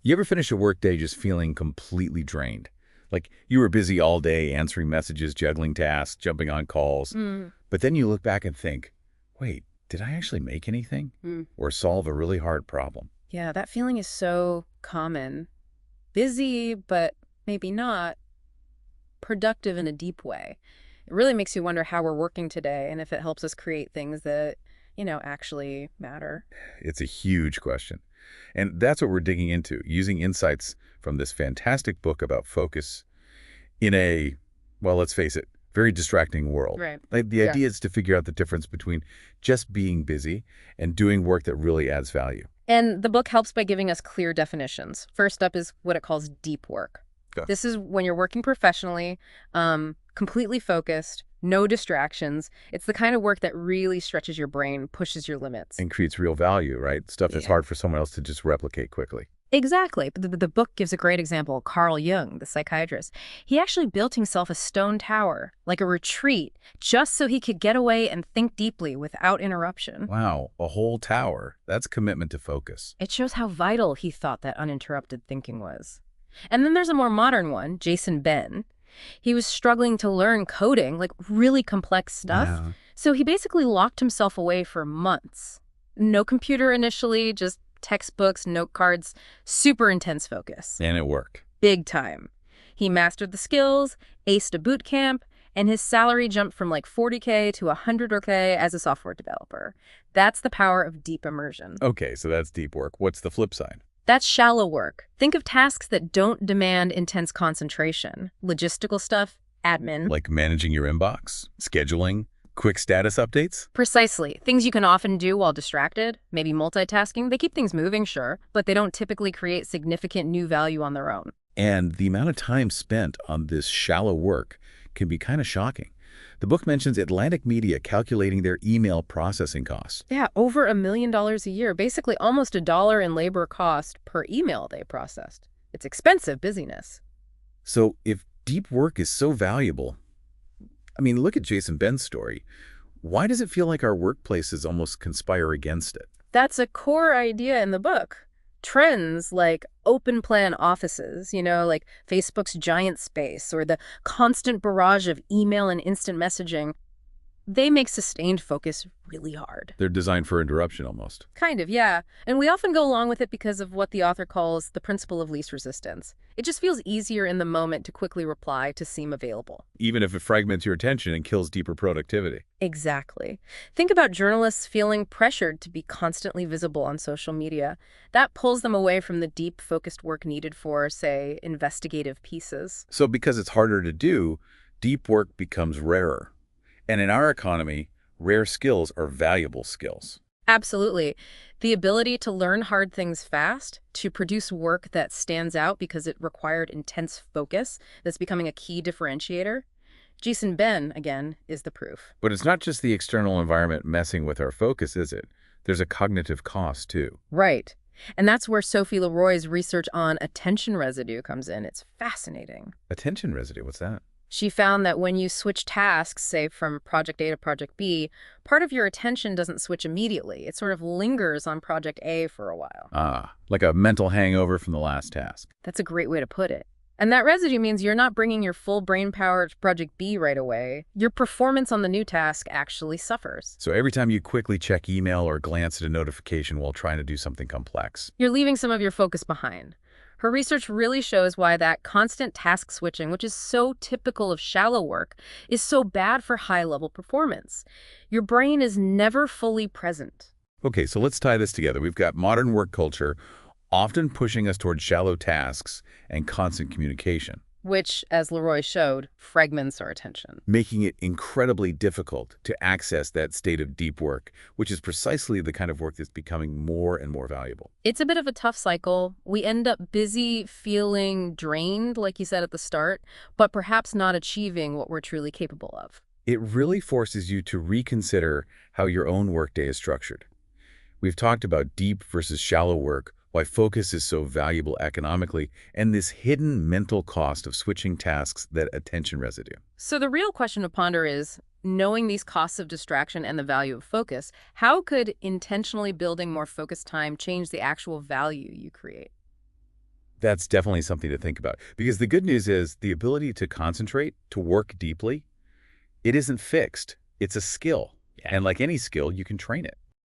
You ever finish a workday just feeling completely drained? Like you were busy all day answering messages, juggling tasks, jumping on calls, Mm, but then you look back and think, wait, did I actually make anything? mm. Or solve a really hard problem? Yeah, that feeling is so common. Busy, but maybe not productive in a deep way. It really makes you wonder how we're working today and if it helps us create things that, actually matter. It's a huge question. And that's what we're digging into, using insights from this fantastic book about focus in a, well, let's face it, very distracting world. Right. Like the Yeah. idea is to figure out the difference between just being busy and doing work that really adds value. And the book helps by giving us clear definitions. First up is what it calls deep work. Okay. This is when you're working professionally, completely focused, no distractions. It's the kind of work that really stretches your brain, pushes your limits. And creates real value, right? Stuff that's Yeah. hard for someone else to just replicate quickly. Exactly. But the book gives a great example. Carl Jung, the psychiatrist, he actually built himself a stone tower, like a retreat, just so he could get away and think deeply without interruption. Wow, a whole tower. That's commitment to focus. It shows how vital he thought that uninterrupted thinking was. And then there's a more modern one, Jason Ben. He was struggling to learn coding, like really complex stuff. Yeah. So he basically locked himself away for months. No computer initially, just textbooks, note cards, super intense focus. And it worked. Big time. He mastered the skills, aced a boot camp, and his salary jumped from like 40K to 100K as a software developer. That's the power of deep immersion. Okay, so that's deep work. What's the flip side? That's shallow work. Think of tasks that don't demand intense concentration. Logistical stuff, admin. Like managing your inbox, scheduling, quick status updates? Precisely. Things you can often do while distracted, maybe multitasking. They keep things moving, sure, but they don't typically create significant new value on their own. And the amount of time spent on this shallow work can be kind of shocking. The book mentions Atlantic Media calculating their email processing costs. Yeah, over $1 million a year, basically almost $1 in labor cost per email they processed. It's expensive busyness. So if deep work is so valuable, I mean, look at Jason Ben's story. Why does it feel like our workplaces almost conspire against it? That's a core idea in the book. Trends like open plan offices, like Facebook's giant space or the constant barrage of email and instant messaging, they make sustained focus really hard. They're designed for interruption almost. Kind of, yeah. And we often go along with it because of what the author calls the principle of least resistance. It just feels easier in the moment to quickly reply to seem available. Even if it fragments your attention and kills deeper productivity. Exactly. Think about journalists feeling pressured to be constantly visible on social media. That pulls them away from the deep, focused work needed for, say, investigative pieces. So because it's harder to do, deep work becomes rarer. And in our economy, rare skills are valuable skills. Absolutely. The ability to learn hard things fast, to produce work that stands out because it required intense focus, that's becoming a key differentiator. Jason Ben, again, is the proof. But it's not just the external environment messing with our focus, is it? There's a cognitive cost, too. Right. And that's where Sophie Leroy's research on attention residue comes in. It's fascinating. Attention residue, what's that? She found that when you switch tasks, say from project A to project B, part of your attention doesn't switch immediately. It sort of lingers on project A for a while. Ah, like a mental hangover from the last task. That's a great way to put it. And that residue means you're not bringing your full brain power to project B right away. Your performance on the new task actually suffers. So every time you quickly check email or glance at a notification while trying to do something complex. You're leaving some of your focus behind. Her research really shows why that constant task switching, which is so typical of shallow work, is so bad for high-level performance. Your brain is never fully present. Okay, so let's tie this together. We've got modern work culture often pushing us toward shallow tasks and constant communication, Which, as Leroy showed, fragments our attention. making it incredibly difficult to access that state of deep work, which is precisely the kind of work that's becoming more and more valuable. It's a bit of a tough cycle. We end up busy, feeling drained, like you said at the start, but perhaps not achieving what we're truly capable of. It really forces you to reconsider how your own workday is structured. We've talked about deep versus shallow work, why focus is so valuable economically, and this hidden mental cost of switching tasks, that attention residue. So the real question to ponder is, knowing these costs of distraction and the value of focus, how could intentionally building more focused time change the actual value you create? That's definitely something to think about. Because the good news is the ability to concentrate, to work deeply, it isn't fixed. It's a skill. Yeah. And like any skill, you can train it.